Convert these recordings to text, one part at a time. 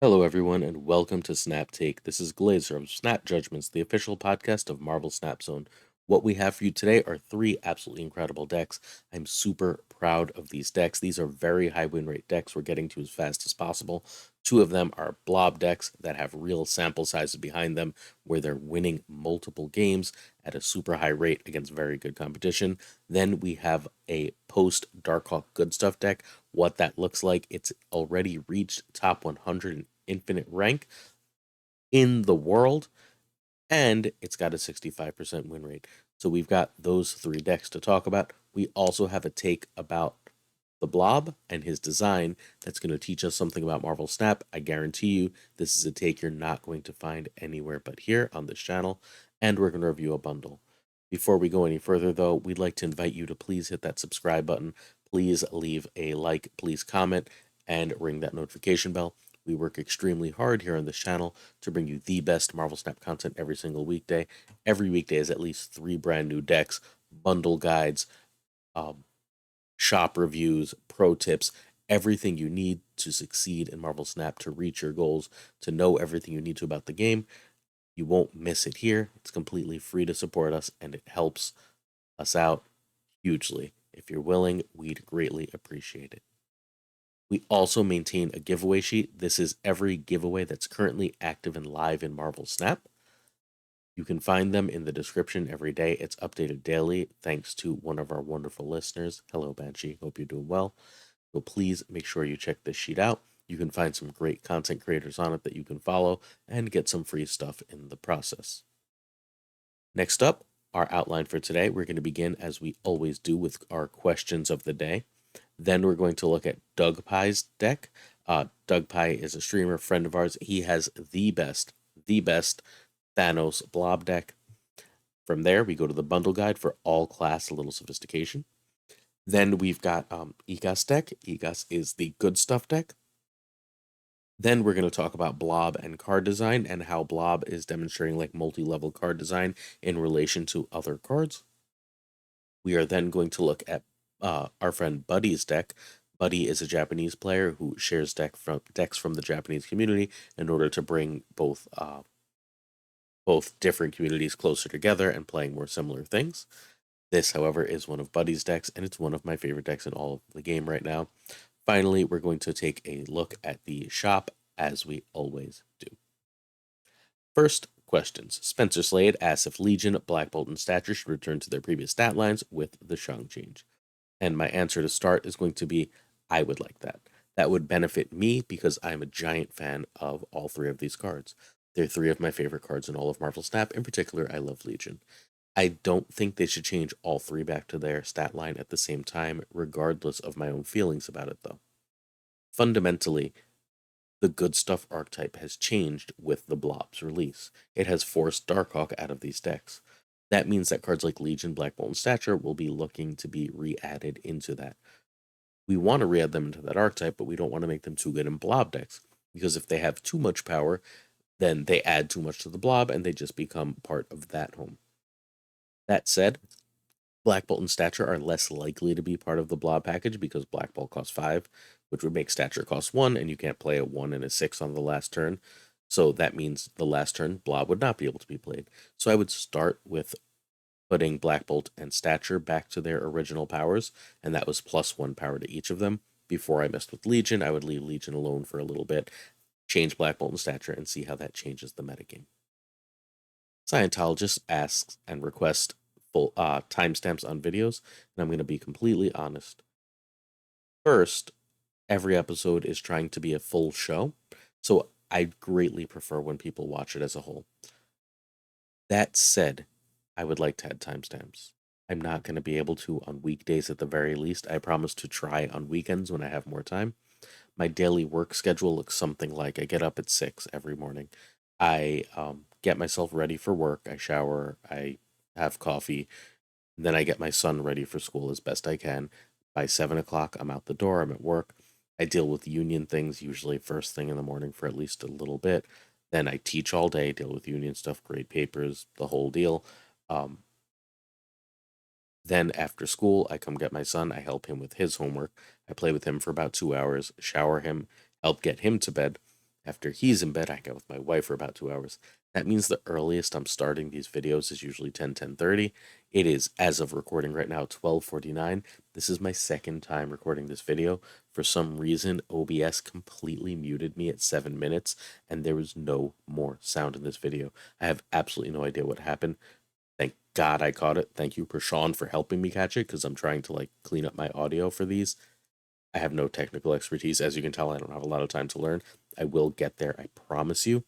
Hello, everyone, and welcome to Snap Take. This is Glazer of Snap Judgments, the official podcast of Marvel Snap Zone. What we have for you today are three absolutely incredible decks. I'm super proud of these decks. These are very high win rate decks we're getting to as fast as possible. Two of them are blob decks that have real sample sizes behind them where they're winning multiple games at a super high rate against very good competition. Then we have a post-Darkhawk good stuff deck. What that looks like, it's already reached top 100 in infinite rank in the world, and it's got a 65% win rate. So we've got those three decks to talk about. We also have a take about the Blob and his design that's going to teach us something about Marvel Snap. I guarantee you this is a take you're not going to find anywhere but here on this channel, and we're going to review a bundle. Before we go any further, though, we'd like to invite you to please hit that subscribe button. Please leave a like, please comment, and ring that notification bell. We work extremely hard here on this channel to bring you the best Marvel Snap content every single weekday. Every weekday is at least 3 brand new decks, bundle guides, um, shop reviews, pro tips, everything you need to succeed in Marvel Snap to reach your goals, to know everything you need to about the game. You won't miss it here. It's completely free to support us, and it helps us out hugely. If you're willing, we'd greatly appreciate it. We also maintain a giveaway sheet. This is every giveaway that's currently active and live in Marvel Snap. You can find them in the description every day. It's updated daily thanks to one of our wonderful listeners. Hello, Banshee. Hope you're doing well. So please make sure you check this sheet out. You can find some great content creators on it that you can follow and get some free stuff in the process. Next up, our outline for today, we're going to begin as we always do with our questions of the day. Then we're going to look at Doug Pie's deck. Doug Pie is a streamer friend of ours. He has the best Thanos blob deck. From there, we go to the bundle guide for all class Little Sophistication. Then we've got Egas deck. Egas is the good stuff deck. Then we're going to talk about Blob and card design and how Blob is demonstrating like multi-level card design in relation to other cards. We are then going to look at our friend Buddy's deck. Buddy is a Japanese player who shares decks from the Japanese community in order to bring both different communities closer together and playing more similar things. This, however, is one of Buddy's decks, and it's one of my favorite decks in all of the game right now. Finally, we're going to take a look at the shop, as we always do. First, questions. Spencer Slade asks if Legion, Black Bolt, and Stature should return to their previous stat lines with the Shang change. And my answer to start is going to be, I would like that. That would benefit me because I'm a giant fan of all three of these cards. They're three of my favorite cards in all of Marvel Snap. In particular, I love Legion. I don't think they should change all three back to their stat line at the same time, regardless of my own feelings about it, though. Fundamentally, the good stuff archetype has changed with the Blob's release. It has forced Darkhawk out of these decks. That means that cards like Legion, Black Bolt, and Stature will be looking to be re-added into that. We want to re-add them into that archetype, but we don't want to make them too good in Blob decks, because if they have too much power, then they add too much to the Blob, and they just become part of that home. That said, Black Bolt and Stature are less likely to be part of the Blob package because Black Bolt costs 5, which would make Stature cost 1, and you can't play a 1 and a 6 on the last turn. So that means the last turn, Blob would not be able to be played. So I would start with putting Black Bolt and Stature back to their original powers, and that was +1 power to each of them. Before I messed with Legion, I would leave Legion alone for a little bit, change Black Bolt and Stature, and see how that changes the metagame. Scientologist asks and requests full timestamps on videos, and I'm going to be completely honest. First, every episode is trying to be a full show, so I greatly prefer when people watch it as a whole. That said, I would like to add timestamps. I'm not going to be able to on weekdays at the very least. I promise to try on weekends when I have more time. My daily work schedule looks something like I get up at 6 every morning. I get myself ready for work. I shower. I have coffee. Then I get my son ready for school as best I can. By 7 o'clock, I'm out the door. I'm at work. I deal with union things, usually first thing in the morning for at least a little bit. Then I teach all day, deal with union stuff, grade papers, the whole deal. Um, then after school, I come get my son. I help him with his homework. I play with him for about 2 hours, shower him, help get him to bed. After he's in bed, I hang out with my wife for about 2 hours. That means the earliest I'm starting these videos is usually 10:30. It is, as of recording right now, 12:49. This is my second time recording this video. For some reason, OBS completely muted me at 7 minutes, and there was no more sound in this video. I have absolutely no idea what happened. Thank God I caught it. Thank you, Prashawn, for helping me catch it, because I'm trying to clean up my audio for these. I have no technical expertise. As you can tell, I don't have a lot of time to learn. I will get there, I promise you.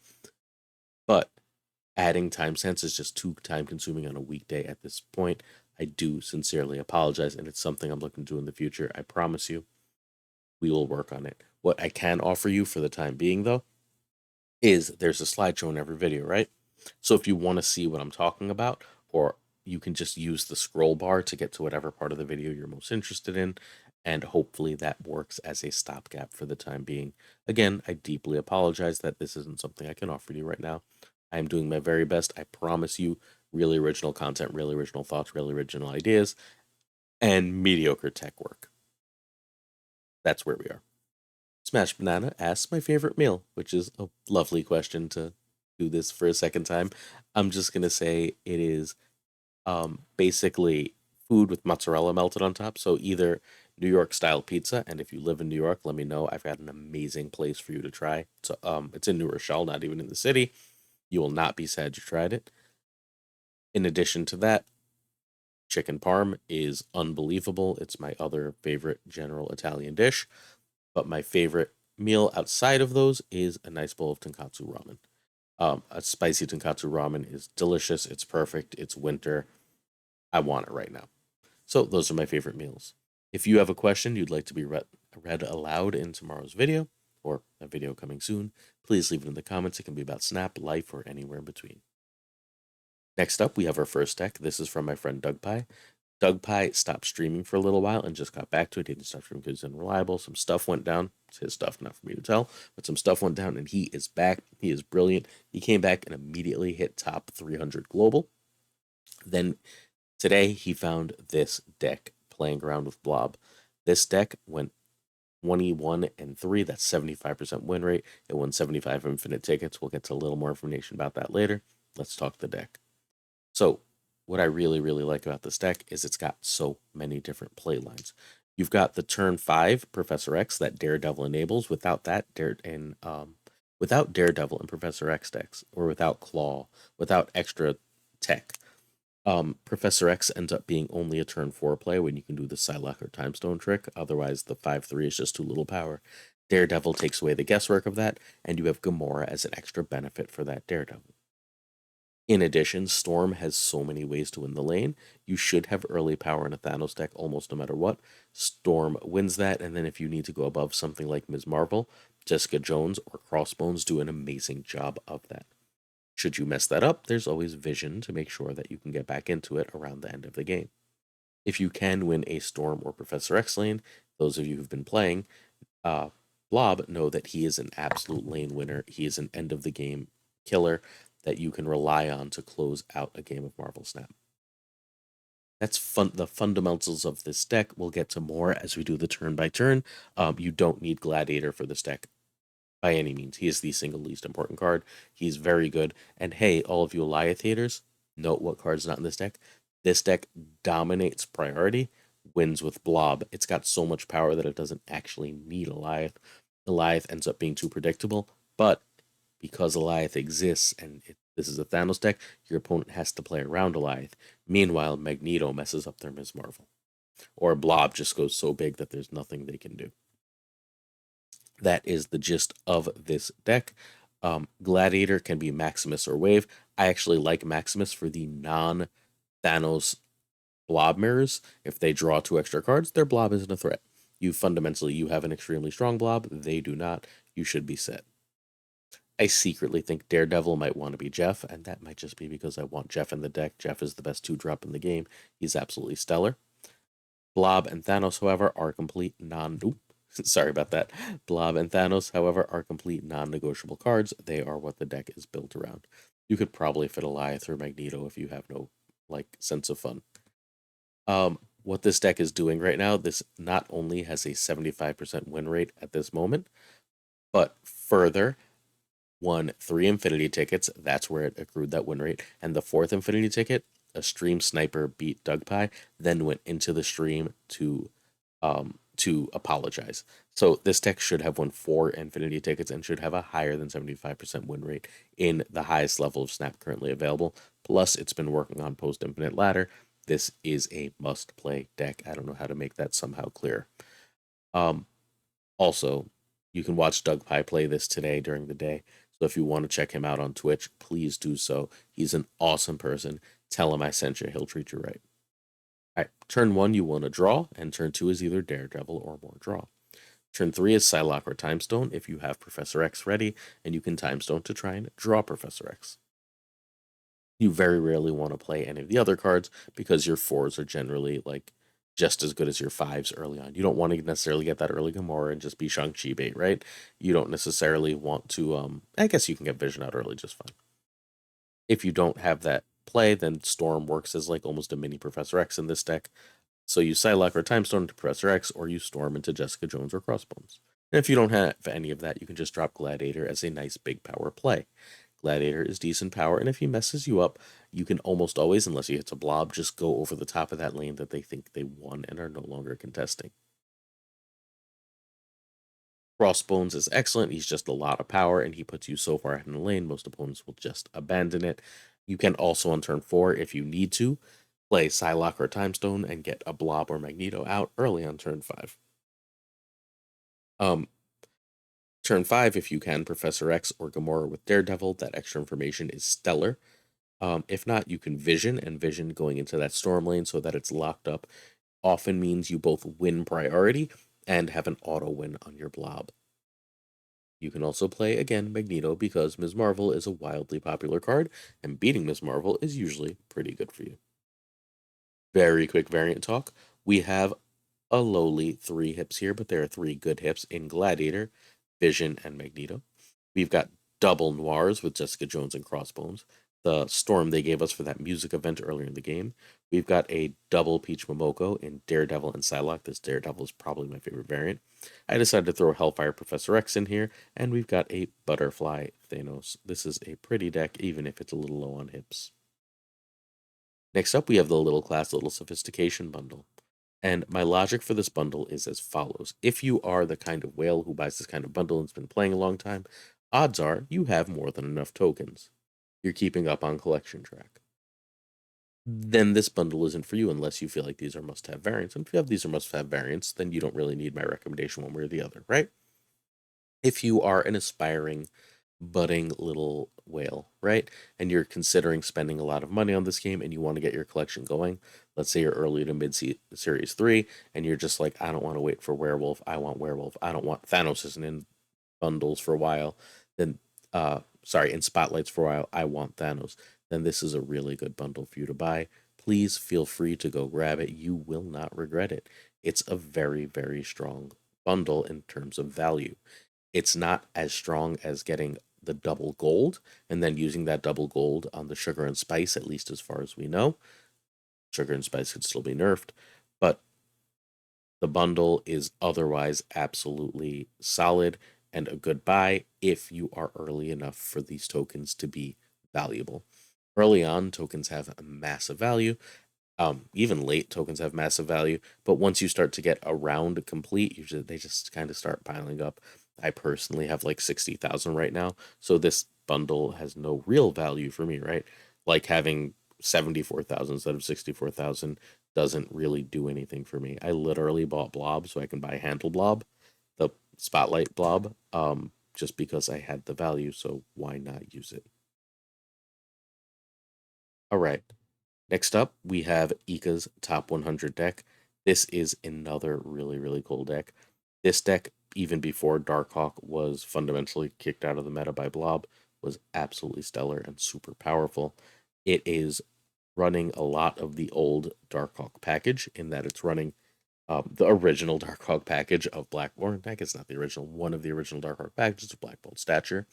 But adding timestamps is just too time consuming on a weekday at this point. I do sincerely apologize, and it's something I'm looking to do in the future. I promise you, we will work on it. What I can offer you for the time being, though, is there's a slideshow in every video, right? So if you want to see what I'm talking about, or you can just use the scroll bar to get to whatever part of the video you're most interested in, and hopefully that works as a stopgap for the time being. Again, I deeply apologize that this isn't something I can offer you right now. I am doing my very best. I promise you, really original content, really original thoughts, really original ideas, and mediocre tech work. That's where we are. Smash Banana asks my favorite meal, which is a lovely question to do this for a second time. I'm just gonna say it is basically food with mozzarella melted on top. So either New York style pizza, and if you live in New York, let me know. I've got an amazing place for you to try. So it's in New Rochelle, not even in the city. You will not be sad you tried it. In addition to that, chicken parm is unbelievable. It's my other favorite general Italian dish. But my favorite meal outside of those is a nice bowl of tonkatsu ramen. A spicy tonkatsu ramen is delicious. It's perfect. It's winter. I want it right now. So those are my favorite meals. If you have a question you'd like to be read aloud in tomorrow's video, or a video coming soon, please leave it in the comments. It can be about Snap, life, or anywhere in between. Next up, we have our first deck. This is from my friend Doug Pie. Doug Pie stopped streaming for a little while and just got back to it. He didn't stop streaming because it's unreliable. Some stuff went down. It's his stuff, not for me to tell, but some stuff went down and he is back. He is brilliant. He came back and immediately hit top 300 global. Then today he found this deck playing around with Blob. This deck went 21-3. That's 75% win rate. It won 75 infinite tickets. We'll get to a little more information about that later. Let's talk the deck. So what I really, really like about this deck is it's got so many different play lines. You've got the turn 5 Professor X that Daredevil enables. Without that, without Daredevil and Professor X decks, or without Claw, without extra tech, Professor X ends up being only a turn 4 play when you can do the Psylocke or Timestone trick. Otherwise, the 5/3 is just too little power. Daredevil takes away the guesswork of that, and you have Gamora as an extra benefit for that Daredevil. In addition, Storm has so many ways to win the lane. You should have early power in a Thanos deck almost no matter what. Storm wins that, and then if you need to go above something like Ms. Marvel, Jessica Jones or Crossbones do an amazing job of that. Should you mess that up, there's always Vision to make sure that you can get back into it around the end of the game. If you can win a Storm or Professor X lane, those of you who've been playing Blob know that he is an absolute lane winner. He is an end of the game killer that you can rely on to close out a game of Marvel Snap. That's fun. The fundamentals of this deck. We'll get to more as we do the turn by turn. You don't need Gladiator for this deck by any means. He is the single least important card. He's very good. And hey, all of you Eliath haters, note what card's not in this deck. This deck dominates priority, wins with Blob. It's got so much power that it doesn't actually need Eliath. Eliath ends up being too predictable, but because Eliath exists and this is a Thanos deck, your opponent has to play around Eliath. Meanwhile, Magneto messes up their Ms. Marvel. Or Blob just goes so big that there's nothing they can do. That is the gist of this deck. Gladiator can be Maximus or Wave. I actually like Maximus for the non-Thanos Blob mirrors. If they draw 2 extra cards, their Blob isn't a threat. You have an extremely strong Blob. They do not. You should be set. I secretly think Daredevil might want to be Jeff, and that might just be because I want Jeff in the deck. Jeff is the best 2-drop in the game. He's absolutely stellar. Blob and Thanos, however, are complete sorry about that. Blob and Thanos, however, are complete non-negotiable cards. They are what the deck is built around. You could probably fit Eliath or Magneto if you have no sense of fun. What this deck is doing right now, this not only has a 75% win rate at this moment, but further, won 3 Infinity tickets. That's where it accrued that win rate. And the fourth Infinity ticket, a stream sniper beat DougPie, then went into the stream to apologize. So this deck should have won 4 Infinity tickets and should have a higher than 75% win rate in the highest level of Snap currently available. Plus, it's been working on Post Infinite Ladder. This is a must play deck. I don't know how to make that somehow clear. Also, you can watch DougPie play this today during the day. So if you want to check him out on Twitch, please do so. He's an awesome person. Tell him I sent you. He'll treat you right. All right, turn 1, you want to draw, and turn 2 is either Daredevil or more draw. Turn 3 is Psylocke or Timestone if you have Professor X ready, and you can Timestone to try and draw Professor X. You very rarely want to play any of the other cards because your 4s are generally like just as good as your 5s early on. You don't want to necessarily get that early Gamora and just be Shang-Chi bait, right? You don't necessarily want to, I guess you can get Vision out early just fine. If you don't have that play, then Storm works as like almost a mini Professor X in this deck. So you Psylocke or Timestone into Professor X, or you Storm into Jessica Jones or Crossbones. And if you don't have any of that, you can just drop Gladiator as a nice big power play. Gladiator is decent power, and if he messes you up, you can almost always, unless he hits a blob, just go over the top of that lane that they think they won and are no longer contesting. Crossbones is excellent. He's just a lot of power, and he puts you so far ahead in the lane, most opponents will just abandon it. You can also, on turn 4, if you need to, play Psylocke or Timestone and get a Blob or Magneto out early on turn 5. Turn 5, if you can, Professor X or Gamora with Daredevil. That extra information is stellar. If not, you can Vision, and Vision going into that Storm lane so that it's locked up often means you both win priority and have an auto win on your Blob. You can also play, again, Magneto because Ms. Marvel is a wildly popular card, and beating Ms. Marvel is usually pretty good for you. Very quick variant talk. We have a lowly 3 hips here, but there are 3 good hips in Gladiator, Vision, and Magneto. We've got double Noirs with Jessica Jones and Crossbones, the Storm they gave us for that music event earlier in the game. We've got a double Peach Momoko in Daredevil and Psylocke. This Daredevil is probably my favorite variant. I decided to throw Hellfire Professor X in here, and we've got a Butterfly Thanos. This is a pretty deck, even if it's a little low on hips. Next up, we have the Little Sophistication Bundle. And my logic for this bundle is as follows. If you are the kind of whale who buys this kind of bundle and has been playing a long time, odds are you have more than enough tokens. You're keeping up on collection track. Then this bundle isn't for you unless you feel like these are must-have variants. And if you have these are must-have variants, then you don't really need my recommendation one way or the other, right? If you are an aspiring budding little whale, right? And you're considering spending a lot of money on this game and you want to get your collection going. Let's say you're early to mid series 3 and you're just like, I don't want to wait for Werewolf. I want Werewolf. I don't want Thanos isn't in bundles for a while. Then in spotlights for a while. I want Thanos. Then this is a really good bundle for you to buy. Please feel free to go grab it. You will not regret it. It's a very, very strong bundle in terms of value. It's not as strong as getting the double gold and then using that double gold on the sugar and spice, at least as far as we know. Sugar and spice could still be nerfed, but the bundle is otherwise absolutely solid and a good buy if you are early enough for these tokens to be valuable. Early on, tokens have a massive value. Even late tokens have massive value, but once you start to get around complete, usually they just kind of start piling up. I personally have like 60,000 right now, so this bundle has no real value for me, right? Like having 74,000 instead of 64,000 doesn't really do anything for me. I literally bought Blob so I can buy Handle Blob, the Spotlight Blob, just because I had the value, so why not use it? All right. Next up, we have Egas Top 100 deck. This is another really, really cool deck. This deck, even before Darkhawk was fundamentally kicked out of the meta by Blob, was absolutely stellar and super powerful. It is running a lot of the old Darkhawk package in that it's running the original Darkhawk package of Blackborn. I guess not the original, one of the original Darkhawk packages of Black Bolt Stature,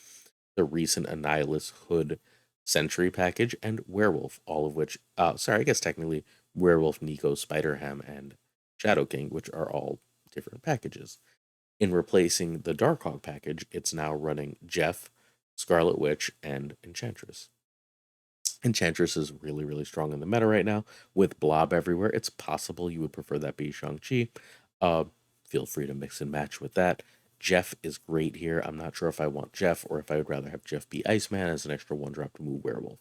the recent Annihilus Hood Sentry package, and Werewolf, all of which, I guess technically Werewolf, Nico, Spider Ham, and Shadow King, which are all different packages. In replacing the Darkhawk package, it's now running Jeff, Scarlet Witch, and Enchantress. Enchantress is really, really strong in the meta right now. With Blob everywhere, it's possible you would prefer that be Shang-Chi. Uh, feel free to mix and match with that. Jeff is great here. I'm not sure if I want Jeff or if I would rather have Jeff be Iceman as an extra 1-drop to move Werewolf.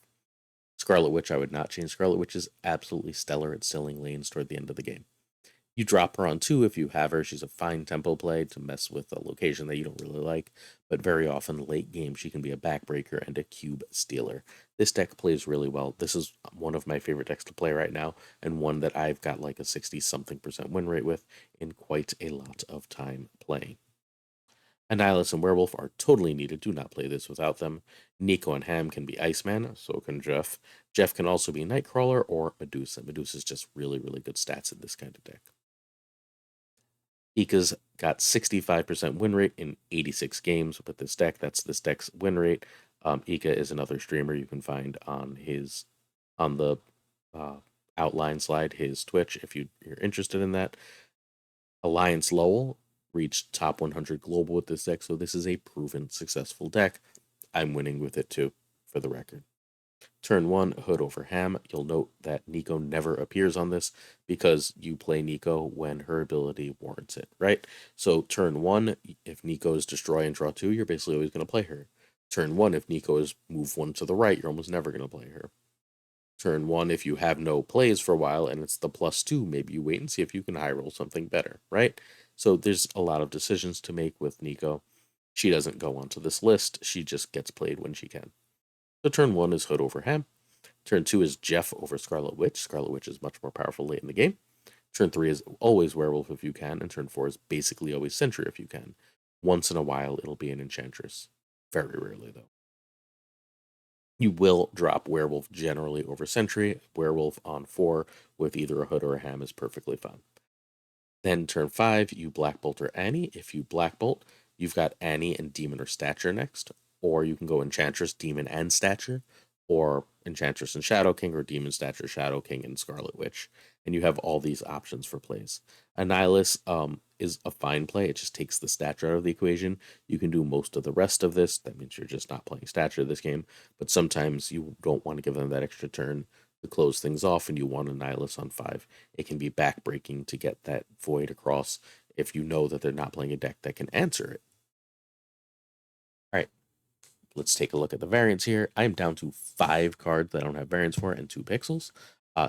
Scarlet Witch, I would not change. Scarlet Witch is absolutely stellar at stealing lanes toward the end of the game. You drop her on 2 if you have her. She's a fine tempo play to mess with a location that you don't really like, but very often late game she can be a backbreaker and a cube stealer. This deck plays really well. This is one of my favorite decks to play right now, and one that I've got like a 60-something% win rate with in quite a lot of time playing. Annihilus and Werewolf are totally needed. Do not play this without them. Nico and Ham can be Iceman, so can Jeff. Jeff can also be Nightcrawler or Medusa. Medusa's just really, really good stats in this kind of deck. Egas got 65% win rate in 86 games with this deck. That's this deck's win rate. Ika is another streamer you can find on the outline slide, his Twitch, if you're interested in that. Alliance Lowell reached top 100 global with this deck, so this is a proven successful deck. I'm winning with it too, for the record. Turn 1, Hood over Ham. You'll note that Nico never appears on this because you play Nico when her ability warrants it, right? So turn 1, if Nico is destroy and draw 2, you're basically always going to play her. Turn 1, if Nico is move 1 to the right, you're almost never going to play her. Turn 1, if you have no plays for a while and it's the +2, maybe you wait and see if you can high roll something better, right? So there's a lot of decisions to make with Nico. She doesn't go onto this list, she just gets played when she can. So turn 1 is Hood over Ham. Turn 2 is Jeff over Scarlet Witch. Scarlet Witch is much more powerful late in the game. Turn 3 is always Werewolf if you can, and turn 4 is basically always Sentry if you can. Once in a while, it'll be an Enchantress. Very rarely, though. You will drop Werewolf generally over Sentry. Werewolf on 4 with either a Hood or a Ham is perfectly fine. Then turn 5, you Black Bolt or Annie. If you Black Bolt, you've got Annie and Demon or Stature next. Or you can go Enchantress, Demon, and Stature. Or Enchantress and Shadow King, or Demon, Stature, Shadow King, and Scarlet Witch. And you have all these options for plays. Annihilus is a fine play. It just takes the Stature out of the equation. You can do most of the rest of this. That means you're just not playing Stature this game. But sometimes you don't want to give them that extra turn to close things off, and you want Annihilus on 5. It can be backbreaking to get that void across if you know that they're not playing a deck that can answer it. All right, let's take a look at the variants here. I'm down to 5 cards that I don't have variants for and 2 pixels.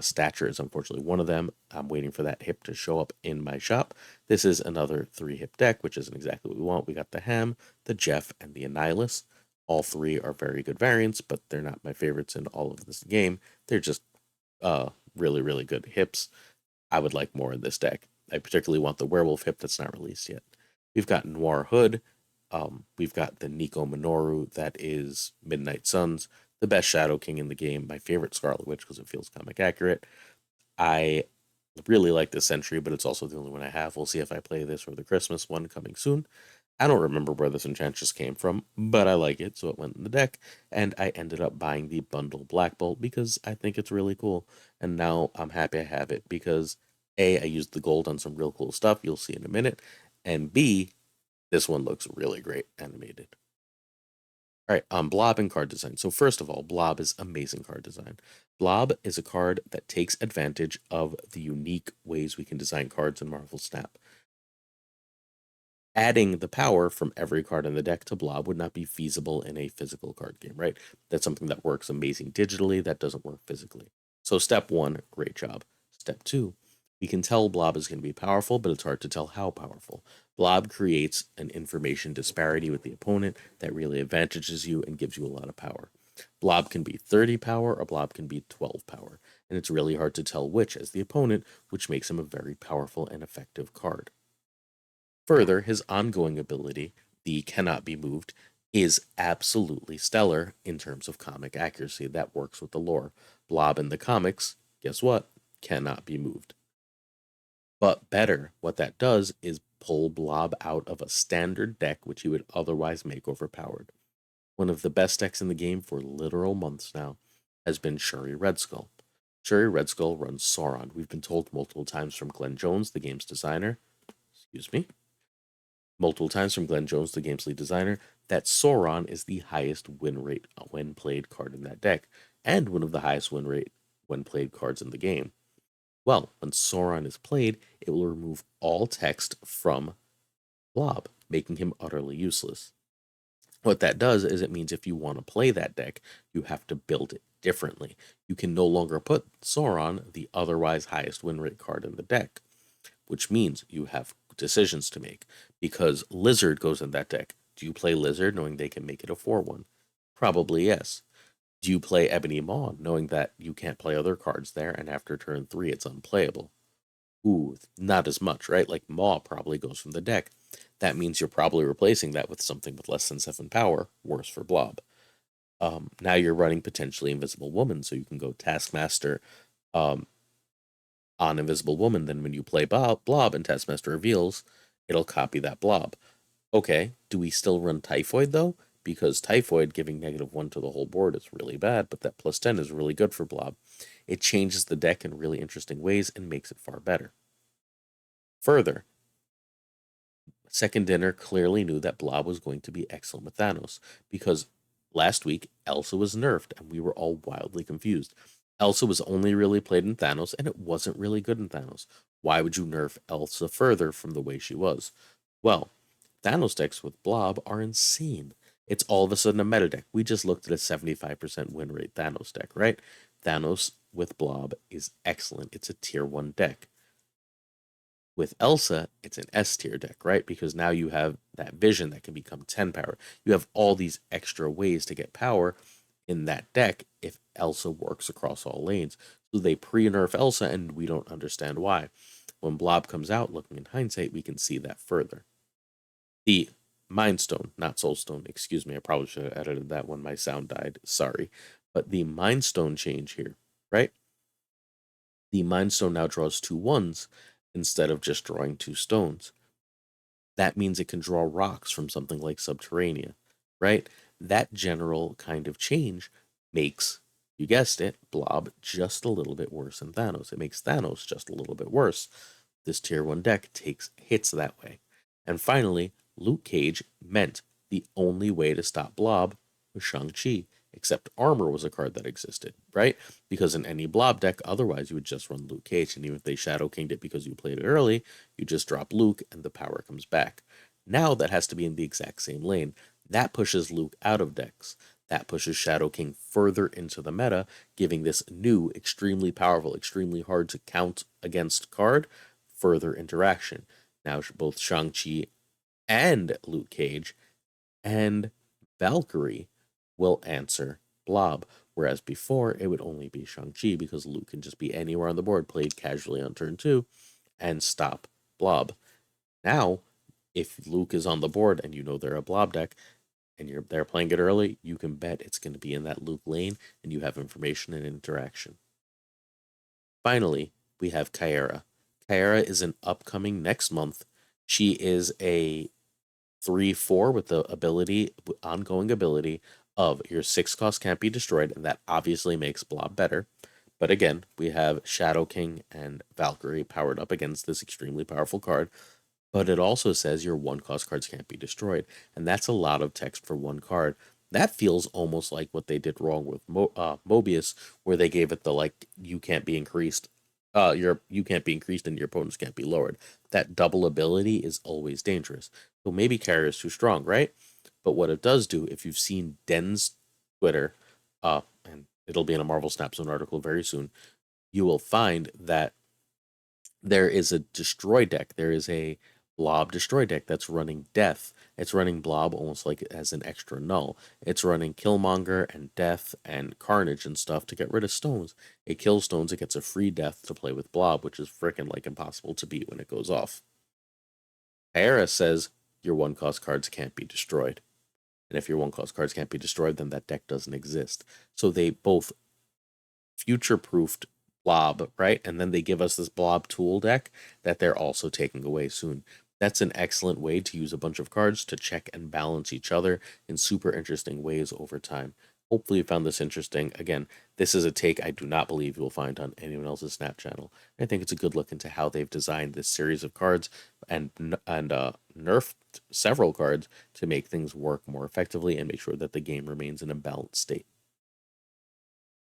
Stature is unfortunately one of them. I'm waiting for that hip to show up in my shop. This is another 3-hip deck, which isn't exactly what we want. We got the Ham, the Jeff, and the Annihilus. All 3 are very good variants, but they're not my favorites in all of this game. They're just really, really good hips. I would like more in this deck. I particularly want the Werewolf hip that's not released yet. We've got Noir Hood. We've got the Nico Minoru that is Midnight Suns, the best Shadow King in the game. My favorite Scarlet Witch because it feels comic accurate. I really like this Sentry, but it's also the only one I have. We'll see if I play this or the Christmas one coming soon. I don't remember where this Enchantress came from, but I like it, so it went in the deck, and I ended up buying the bundle Black Bolt because I think it's really cool, and now I'm happy I have it because A, I used the gold on some real cool stuff, you'll see in a minute, and B, this one looks really great animated. All right, Blob and card design. So first of all, Blob is amazing card design. Blob is a card that takes advantage of the unique ways we can design cards in Marvel Snap. Adding the power from every card in the deck to Blob would not be feasible in a physical card game, right? That's something that works amazing digitally, that doesn't work physically. So step 1, great job. Step 2, we can tell Blob is going to be powerful, but it's hard to tell how powerful. Blob creates an information disparity with the opponent that really advantages you and gives you a lot of power. Blob can be 30 power, or Blob can be 12 power, and it's really hard to tell which as the opponent, which makes him a very powerful and effective card. Further, his ongoing ability, the cannot be moved, is absolutely stellar in terms of comic accuracy. That works with the lore. Blob in the comics, guess what? Cannot be moved. But better, what that does is pull Blob out of a standard deck which he would otherwise make overpowered. One of the best decks in the game for literal months now has been Shuri Red Skull. Shuri Red Skull runs Sauron. We've been told multiple times from Glenn Jones, the game's designer, multiple times from Glenn Jones, the game's lead designer, that Sauron is the highest win rate when played card in that deck, and one of the highest win rate when played cards in the game. Well, when Sauron is played, it will remove all text from Blob, making him utterly useless. What that does is it means if you want to play that deck, you have to build it differently. You can no longer put Sauron, the otherwise highest win rate card in the deck, which means you have decisions to make because Lizard goes in that deck. Do you play Lizard knowing they can make it a 4-1? Probably yes. Do you play Ebony Maw knowing that you can't play other cards there and after turn 3 it's unplayable? Ooh, not as much, right? Like Maw probably goes from the deck. That means you're probably replacing that with something with less than 7 power, worse for Blob. Now you're running potentially Invisible Woman, so you can go Taskmaster um, on Invisible Woman. Then when you play Blob and Taskmaster reveals, it'll copy that Blob. Okay, do we still run Typhoid though? Because Typhoid giving -1 to the whole board is really bad, but that +10 is really good for Blob. It changes the deck in really interesting ways and makes it far better. Further, Second Dinner clearly knew that Blob was going to be excellent with Thanos because last week Elsa was nerfed and we were all wildly confused. Elsa was only really played in Thanos and it wasn't really good in Thanos. Why would you nerf Elsa further from the way she was? Well, Thanos decks with Blob are insane. It's all of a sudden a meta deck. We just looked at a 75% win rate Thanos deck, right? Thanos with Blob is excellent. It's a tier 1 deck. With Elsa, it's an S tier deck, right? Because now you have that vision that can become 10 power. You have all these extra ways to get power in that deck if Elsa works across all lanes. So they pre-nerf Elsa and we don't understand why. When Blob comes out, looking in hindsight, we can see that further. The Mind Stone, not Soul Stone, excuse me, I probably should have edited that when my sound died, sorry. But the Mind Stone change here, right? The Mind Stone now draws 2 1s instead of just drawing 2 stones. That means it can draw rocks from something like Subterranea, right? That general kind of change makes, you guessed it, Blob just a little bit worse than Thanos. It makes Thanos just a little bit worse. This tier 1 deck takes hits that way. And finally, Luke Cage meant the only way to stop Blob was Shang-Chi, except armor was a card that existed, right? Because in any Blob deck, otherwise you would just run Luke Cage, and even if they Shadow Kinged it because you played it early, you just drop Luke and the power comes back. Now that has to be in the exact same lane. That pushes Luke out of decks. That pushes Shadow King further into the meta, giving this new, extremely powerful, extremely hard to count against card further interaction. Now both Shang-Chi and Luke Cage and Valkyrie will answer Blob, whereas before it would only be Shang-Chi because Luke can just be anywhere on the board, played casually on turn 2, and stop Blob. Now, if Luke is on the board and you know they're a Blob deck, and they're playing it early, you can bet it's going to be in that Luke lane, and you have information and interaction. Finally, we have Kyara. Kyara is an upcoming next month. She is a 3/4 with the ongoing ability of your 6 cost can't be destroyed, and that obviously makes Blob better. But again, we have Shadow King and Valkyrie powered up against this extremely powerful card. But it also says your 1 cost cards can't be destroyed, and that's a lot of text for 1 card. That feels almost like what they did wrong with Mobius, where they gave it the like you can't be increased, you can't be increased and your opponents can't be lowered. That double ability is always dangerous. So maybe Carrier is too strong, right? But what it does do, if you've seen Den's Twitter, and it'll be in a Marvel Snap Zone article very soon, you will find that there is a destroy deck. There is a Blob destroy deck that's running Death. It's running Blob almost like it has an extra null. It's running Killmonger and Death and Carnage and stuff to get rid of stones. It kills stones, it gets a free Death to play with Blob, which is freaking like impossible to beat when it goes off. Hera says your 1 cost cards can't be destroyed. And if your 1 cost cards can't be destroyed, then that deck doesn't exist. So they both future-proofed Blob, right? And then they give us this Blob tool deck that they're also taking away soon. That's an excellent way to use a bunch of cards to check and balance each other in super interesting ways over time. Hopefully you found this interesting. Again, this is a take I do not believe you will find on anyone else's Snap channel. I think it's a good look into how they've designed this series of cards and nerf several cards to make things work more effectively and make sure that the game remains in a balanced state.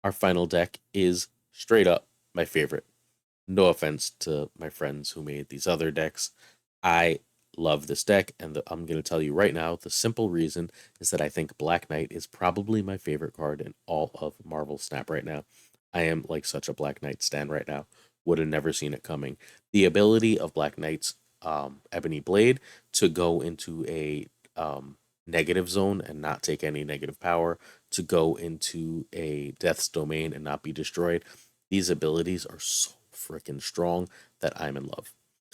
Our final deck is straight up my favorite. No offense to my friends who made these other decks. I love this deck, and I'm going to tell you right now the simple reason is that I think Black Knight is probably my favorite card in all of Marvel Snap right now. I am like such a Black Knight stan right now. Would have never seen it coming. The ability of Black Knight's Ebony Blade to go into a negative zone and not take any negative power, to go into a Death's Domain and not be destroyed. These abilities are so freaking strong that I'm in love.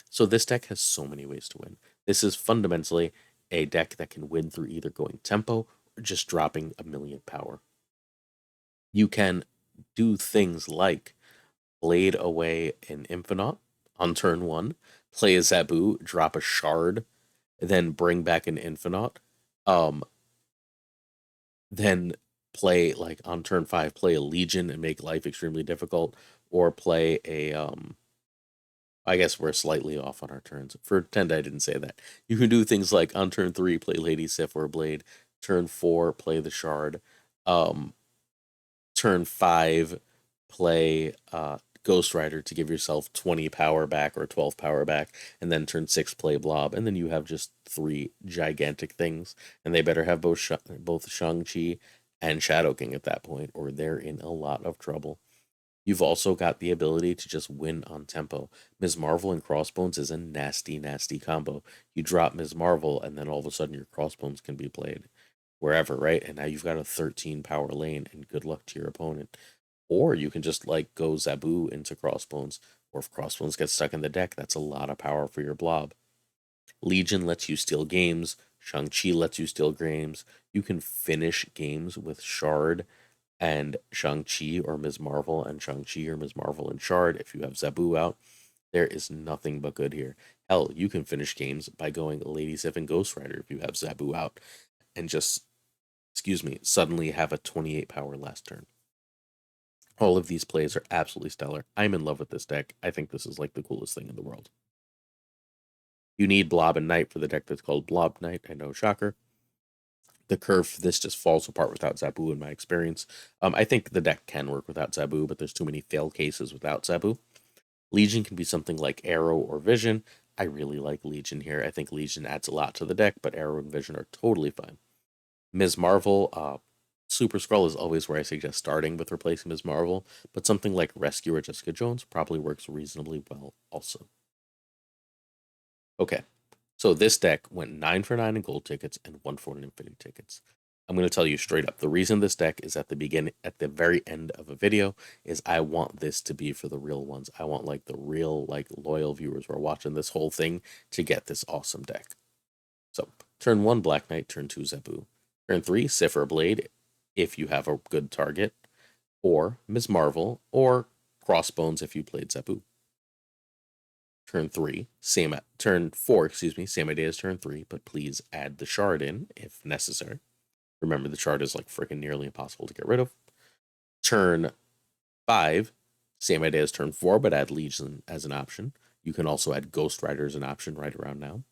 So this deck has so many ways to win. This is fundamentally a deck that can win through either going tempo or just dropping a million power. You can do things like blade away an Infinite on turn 1, play a Zabu, drop a Shard, then bring back an Infinite, then play like on turn 5, play a Legion and make life extremely difficult, or play a I guess we're slightly off on our turns. Pretend I didn't say that. You can do things like on turn 3, play Lady Sif or Blade. Turn 4, play the Shard. Um, turn 5, play Ghost Rider to give yourself 20 power back or 12 power back. And then turn 6, play Blob. And then you have just 3 gigantic things. And they better have both Shang-Chi and Shadow King at that point, or they're in a lot of trouble. You've also got the ability to just win on tempo. Ms. Marvel and Crossbones is a nasty, nasty combo. You drop Ms. Marvel, and then all of a sudden your Crossbones can be played wherever, right? And now you've got a 13 power lane, and good luck to your opponent. Or you can just like go Zabu into Crossbones, or if Crossbones gets stuck in the deck, that's a lot of power for your blob. Legion lets you steal games. Shang-Chi lets you steal games. You can finish games with Shard and Shang-Chi or Ms. Marvel and Shang-Chi or Ms. Marvel and Shard if you have Zabu out. There is nothing but good here. Hell, you can finish games by going Lady Sif and Ghost Rider if you have Zabu out and just, suddenly have a 28 power last turn. All of these plays are absolutely stellar. I'm in love with this deck. I think this is like the coolest thing in the world. You need Blob and Knight for the deck that's called Blob Knight. I know, shocker. The curve for this just falls apart without Zabu in my experience. I think the deck can work without Zabu, but there's too many fail cases without Zabu. Legion can be something like Arrow or Vision. I really like Legion here. I think Legion adds a lot to the deck, but Arrow and Vision are totally fine. Ms. Marvel, Super Skrull is always where I suggest starting with replacing Ms. Marvel, but something like Rescue or Jessica Jones probably works reasonably well also. Okay, so this deck went 9 for 9 in gold tickets and 1 for 1 in infinity tickets. I'm going to tell you straight up, the reason this deck is at the very end of a video, is I want this to be for the real ones. I want like the real, like loyal viewers who are watching this whole thing to get this awesome deck. So turn 1, Black Knight, turn 2, Zabu. Turn 3, Sif or Blade, if you have a good target, or Ms. Marvel, or Crossbones if you played Zabu. Turn 4, same idea as turn 3, but please add the Shard in if necessary. Remember, the Shard is like freaking nearly impossible to get rid of. Turn 5, same idea as turn 4, but add Legion as an option. You can also add Ghost Rider as an option right around now.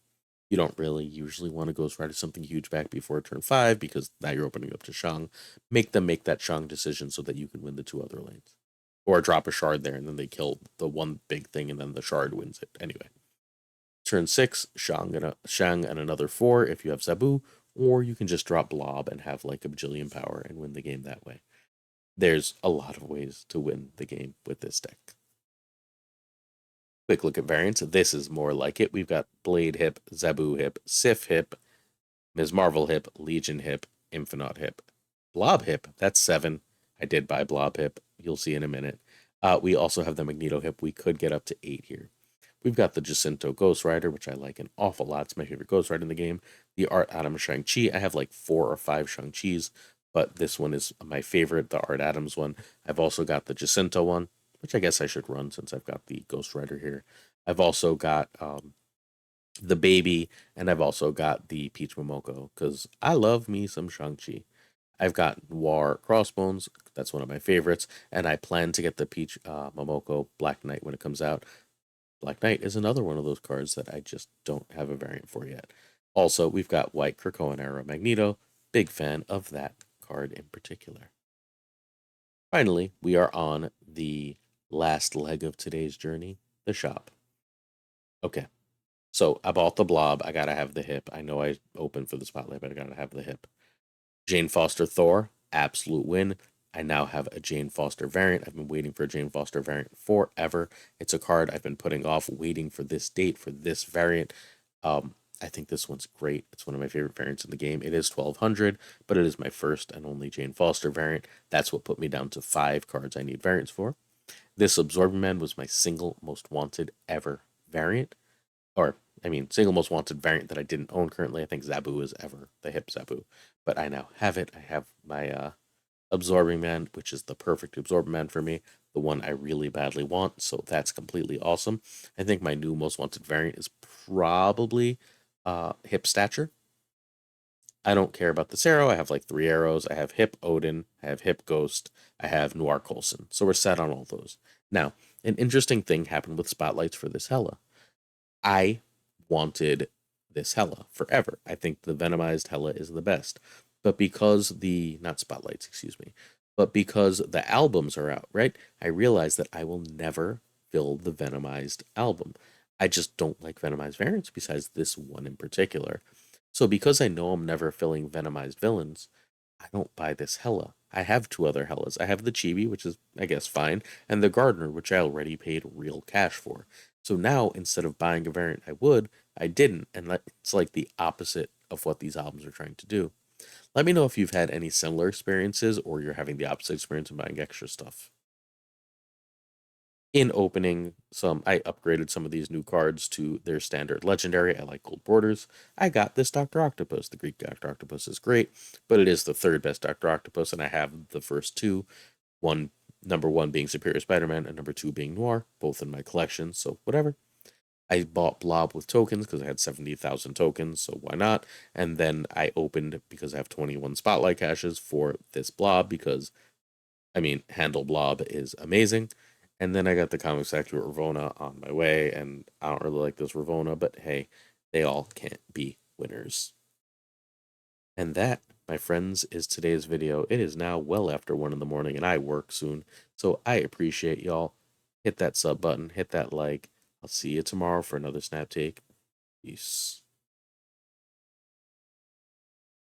You don't really usually want to Ghost Rider something huge back before turn 5 because now you're opening up to Shang. Make them make that Shang decision so that you can win the 2 other lanes. Or drop a Shard there and then they kill the one big thing and then the Shard wins it. Anyway. Turn 6, Shang and another 4 if you have Zabu, or you can just drop Blob and have like a bajillion power and win the game that way. There's a lot of ways to win the game with this deck. Quick look at variants. This is more like it. We've got Blade hip, Zabu hip, Sif hip, Ms. Marvel hip, Legion hip, Infinite hip, Blob hip. That's 7. I did buy Blob hip. You'll see in a minute. We also have the Magneto hip. We could get up to 8 here. We've got the Jacinto Ghost Rider, which I like an awful lot. It's my favorite Ghost Rider in the game. The Art Adams Shang-Chi. I have like 4 or 5 Shang-Chis, but this one is my favorite, the Art Adams one. I've also got the Jacinto one, which I guess I should run since I've got the Ghost Rider here. I've also got the Baby, and I've also got the Peach Momoko, because I love me some Shang-Chi. I've got Noir Crossbones, that's one of my favorites, and I plan to get the Peach Momoko Black Knight when it comes out. Black Knight is another one of those cards that I just don't have a variant for yet. Also, we've got White Krakoan Arrow Magneto. Big fan of that card in particular. Finally, we are on the last leg of today's journey, the shop. Okay, so I bought the blob. I gotta have the hip. I know I opened for the spotlight, but I gotta have the hip. Jane Foster Thor, absolute win. I now have a Jane Foster variant. I've been waiting for a Jane Foster variant forever. It's a card I've been putting off, waiting for this date for this variant. I think this one's great. It's one of my favorite variants in the game. It is 1200, but it is my first and only Jane Foster variant. That's what put me down to 5 cards I need variants for. This Absorbing Man was my single most wanted ever variant. Or, I mean, single most wanted variant that I didn't own currently. I think Zabu is ever the hip Zabu. But I now have it. I have my Absorbing Man, which is the perfect Absorbing Man for me, the one I really badly want. So that's completely awesome. I think my new most wanted variant is probably hip Stature. I don't care about this arrow. I have like 3 arrows. I have hip Odin. I have hip Ghost. I have Noir Coulson. So we're set on all those. Now, an interesting thing happened with spotlights for this Hela. I wanted this Hela forever. I think the Venomized Hela is the best. But because not spotlights, excuse me, but because the albums are out, right? I realized that I will never fill the Venomized album. I just don't like Venomized variants besides this one in particular. So because I know I'm never filling Venomized villains, I don't buy this Hela. I have 2 other Hellas. I have the Chibi, which is, I guess, fine, and the Gardener, which I already paid real cash for. So now, instead of buying a variant I didn't, and it's like the opposite of what these albums are trying to do. Let me know if you've had any similar experiences or you're having the opposite experience and buying extra stuff. In opening I upgraded some of these new cards to their standard legendary. I like gold borders. I got this Dr. Octopus. The Greek Dr. Octopus is great, but it is the 3rd best Dr. Octopus, and I have the first 2. One Number 1 being Superior Spider-Man and number 2 being Noir, both in my collection, so whatever. I bought Blob with tokens because I had 70,000 tokens, so why not? And then I opened, because I have 21 spotlight caches, for this Blob because, I mean, Handle Blob is amazing. And then I got the Comics Factory Ravona on my way, and I don't really like this Ravona, but hey, they all can't be winners. And that, my friends, is today's video. It is now well after 1 in the morning, and I work soon, so I appreciate y'all. Hit that sub button, hit that like. I'll see you tomorrow for another Snap Take. Peace.